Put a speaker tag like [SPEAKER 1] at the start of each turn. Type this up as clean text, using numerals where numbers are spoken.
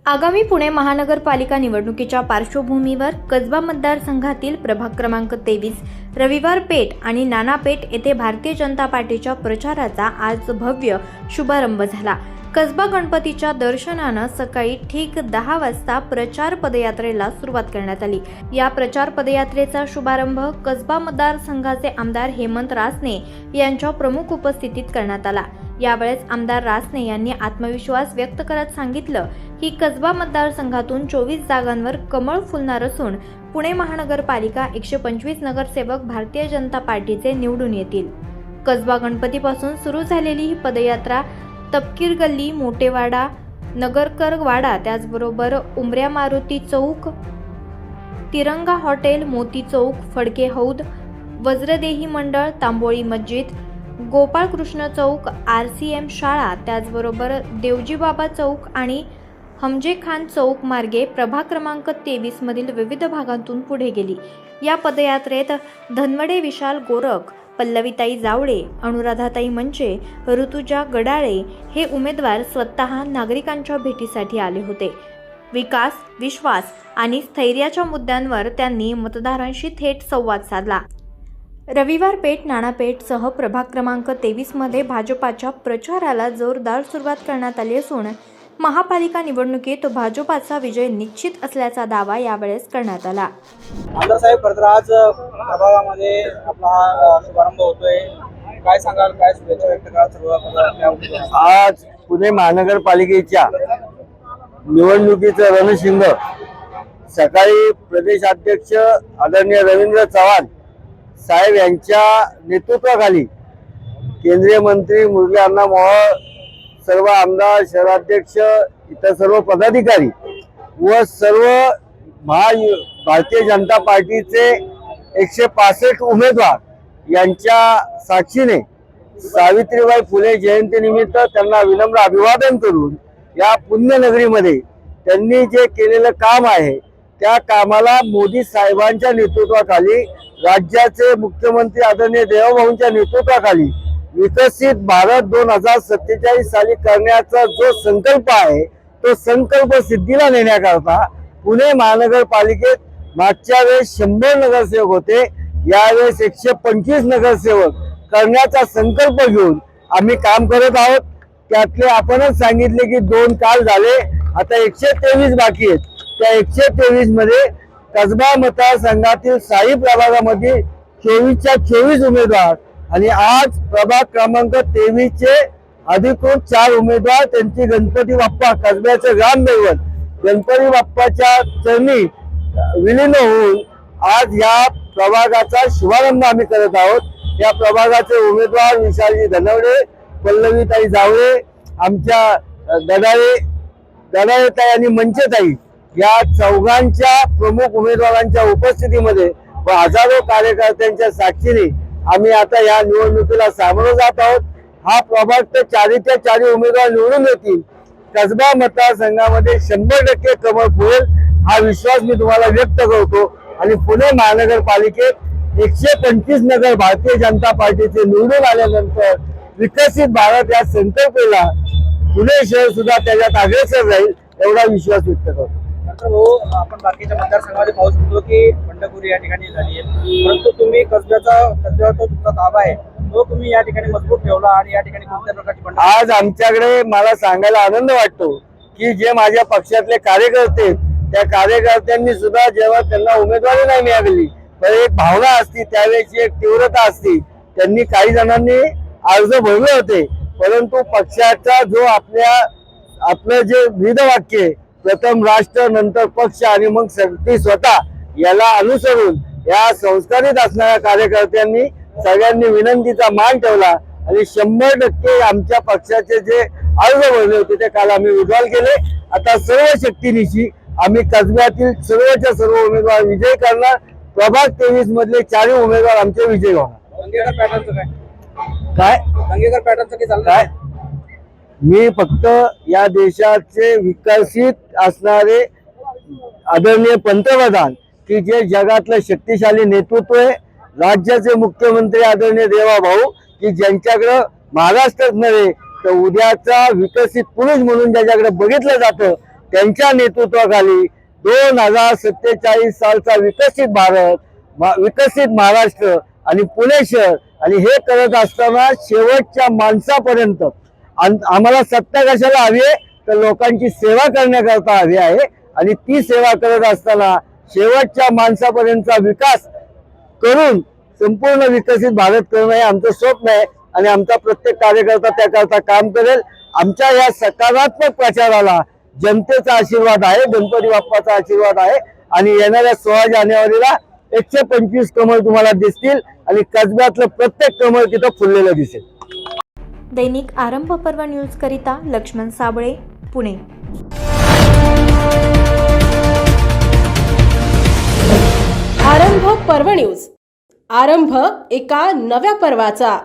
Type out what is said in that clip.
[SPEAKER 1] आगामी पुणे महानगरपालिका निवडणुकीच्या पार्श्वभूमीवर कसबा मतदारसंघातील प्रभाग क्रमांक 23, रविवार पेठ आणि नाना पेठ येथे भारतीय जनता पार्टीच्या प्रचाराचा आज भव्य शुभारंभ झाला। कसबा गणपतीच्या दर्शनानं सकाळी ठीक 10 वाजता प्रचार पदयात्रेला सुरुवात करण्यात आली। या प्रचार पदयात्रेचा शुभारंभ कसबा मतदारसंघाचे आमदार हेमंत रासने यांच्या प्रमुख उपस्थितीत करण्यात आला। यावेळेस आमदार रासने यांनी आत्मविश्वास व्यक्त करत सांगितलं की कसबा मतदारसंघातून 24 जागांवर कमळ फुलणार असून पुणे महानगरपालिका 125 नगरसेवक भारतीय जनता पार्टीचे निवडून येतील। कसबा गणपतीपासून सुरू झालेली ही पदयात्रा तपकीर गल्ली, मोटेवाडा, नगरकर वाडा, त्याचबरोबर उमऱ्या मारुती चौक, तिरंगा हॉटेल, मोती चौक, फडके हौद, वज्रदेही मंडळ, तांबोळी मस्जिद, गोपाळ कृष्ण चौक, RCM शाळा, त्याचबरोबर देवजीबाबा चौक आणि हमजे खान चौक मार्गे प्रभाग क्रमांक 23 मधील विविध भागांतून पुढे गेली। या पदयात्रेत धनवडे विशाल गोरख, पल्लवीताई जावळे, अनुराधाताई मंचे, ऋतुजा गडाळे हे उमेदवार स्वतः नागरिकांच्या भेटीसाठी आले होते। विकास, विश्वास आणि स्थैर्याच्या मुद्द्यांवर त्यांनी मतदारांशी थेट संवाद साधला। रविवार पेठ, नाना पेठ सह प्रभाग क्रमांक 23 मध्ये भाजपाच्या प्रचाराला जोरदार सुरुवात करण्यात आली असून महापालिका निवडणुकीत भाजपाचा विजय निश्चित असल्याचा दावा यावेळेस करण्यात आला।
[SPEAKER 2] आमदार साहेब, खरं तर आज प्रभागामध्ये आपला शुभारंभ होतोय, काय सांगाल, काय शुभेच्छा व्यक्त कराल सर्व?
[SPEAKER 3] आज पुणे महानगरपालिकेच्या निवडणुकीचं रणशिंग सकाळी प्रदेशाध्यक्ष आदरणीय रवींद्र चव्हाण साहेब यांच्या नेतृत्वाखाली केंद्रीय मंत्री मुरली अण्णा मोहोळ, सर्व आमदार, शहराध्यक्ष, इतर सर्व पदाधिकारी व सर्व भारतीय जनता पार्टीचे 165 उमेदवार यांच्या साक्षीने सावित्रीबाई फुले जयंतीनिमित्त त्यांना विनम्र अभिवादन करून या पुण्यनगरीमध्ये त्यांनी जे केलेलं काम आहे त्या कामाला मोदी साहेबांच्या नेतृत्वाखाली, राज्याचे मुख्यमंत्री आदरणीय देवेभाऊंच्या नेतृत्वाखाली विकसित भारत 2047 साली करण्याचा जो संकल्प आहे तो संकल्प सिद्धीला नेण्याकरता पुणे महानगरपालिकेत मागच्या वेळेस 100 नगरसेवक होते, यावेळेस 125 नगरसेवक करण्याचा संकल्प घेऊन आम्ही काम करत आहोत। त्यातले आपणच सांगितले की 2 काल झाले, आता 123 बाकी आहेत। त्या 123 मध्ये कसबा मतदारसंघातील साई प्रभागामध्ये 24च्या 24 उमेदवार आणि आज प्रभाग क्रमांक 23 चे अधिकृत 4 उमेदवार त्यांची गणपती बाप्पा कसब्याचे ग्रामदैवत गणपती बाप्पाच्या चरणी विलीन होऊन आज या प्रभागाचा शुभारंभ आम्ही करत आहोत। या प्रभागाचे उमेदवार विशालजी धनवडे, पल्लवीताई जावळे, आमच्या गडाळेताई आणि मंचेताई या चौघांच्या प्रमुख उमेदवारांच्या उपस्थितीमध्ये व हजारो कार्यकर्त्यांच्या साक्षीने आम्ही आता या निवडणुकीला सामोरं जात आहोत। हा प्रभाग तर 4च्या 4 उमेदवार निवडून येतील। कसबा मतदारसंघामध्ये 100% कमळ फुलेल हा विश्वास मी तुम्हाला व्यक्त करतो आणि पुणे महानगरपालिकेत 125 नगर भारतीय जनता पार्टीचे निवडून आल्यानंतर विकसित भारत या संकल्पाला पुणे शहर सुद्धा त्याच्यात अग्रेसर राहील एवढा विश्वास व्यक्त करतो।
[SPEAKER 2] आपण बाकीच्या मतदारसंघामध्ये पाहू शकतो की बंडखोरी या ठिकाणी झाली आहे, परंतु तुम्ही कसब्यावर तो तुमचा ताबा आहे तो तुम्ही या ठिकाणी मजबूत ठेवला आणि या ठिकाणी कोणत्या प्रकारची
[SPEAKER 3] आज आमच्याकडे मला सांगायला आनंद वाटतो की जे माझ्या पक्षातले कार्यकर्ते त्या कार्यकर्त्यांनी सुद्धा जेव्हा त्यांना उमेदवारी नाही मिळाली तर एक भावना असती, त्यावेळेची एक तीव्रता असती, त्यांनी काही जणांनी अर्ज भरले होते, परंतु पक्षाचा जो आपलं जे ब्रीदवाक्य प्रथम राष्ट्र नंतर पक्ष आणि मग शक्ती स्वतः याला अनुसरून या संस्कारित असणाऱ्या कार्यकर्त्यांनी सगळ्यांनी विनंतीचा मान ठेवला आणि 100% आमच्या पक्षाचे जे अर्ज भरले होते ते काल आम्ही विड्रॉल केले। आता सर्व शक्तीनिशी आम्ही कसब्यातील सर्वच्या सर्व उमेदवार विजय करणार। प्रभाग 23 मधले 4 उमेदवार आमचे विजय होणार।
[SPEAKER 2] दंगेकर पॅटर्नचं
[SPEAKER 3] काय
[SPEAKER 2] दंगेकर पॅटर्नचं काय
[SPEAKER 3] काय मी फक्त या देशाचे विकसित असणारे आदरणीय पंतप्रधान की जे जगातलं शक्तिशाली नेतृत्व आहे, राज्याचे मुख्यमंत्री आदरणीय देवेभाऊ की ज्यांच्याकडे महाराष्ट्रात नव्हे तर उद्याचा विकसित पुरुष म्हणून ज्याच्याकडे बघितलं जातं त्यांच्या नेतृत्वाखाली 2047 सालचा विकसित भारत, विकसित महाराष्ट्र आणि पुणे शहर आणि हे करत असताना शेवटच्या माणसापर्यंत आम्हाला सत्ता कशाला हवी आहे तर लोकांची सेवा करण्याकरता हवी आहे आणि ती सेवा करत असताना शेवटच्या माणसापर्यंतचा विकास करून संपूर्ण विकसित भारत करणं हे आमचं स्वप्न आहे आणि आमचा प्रत्येक कार्यकर्ता त्याकरता काम करेल. आमच्या या सकारात्मक प्रचाराला जनतेचा आशीर्वाद आहे, गणपती बाप्पाचा आशीर्वाद आहे आणि येणाऱ्या 16 जानेवारीला 125 कमळ तुम्हाला दिसतील आणि कसब्यातलं प्रत्येक कमळ तिथं फुललेलं दिसेल.
[SPEAKER 1] दैनिक आरंभ पर्व न्यूज करिता लक्ष्मण साबळे, पुणे.
[SPEAKER 4] आरंभ पर्व न्यूज. आरंभ एका नव्या पर्वाचा.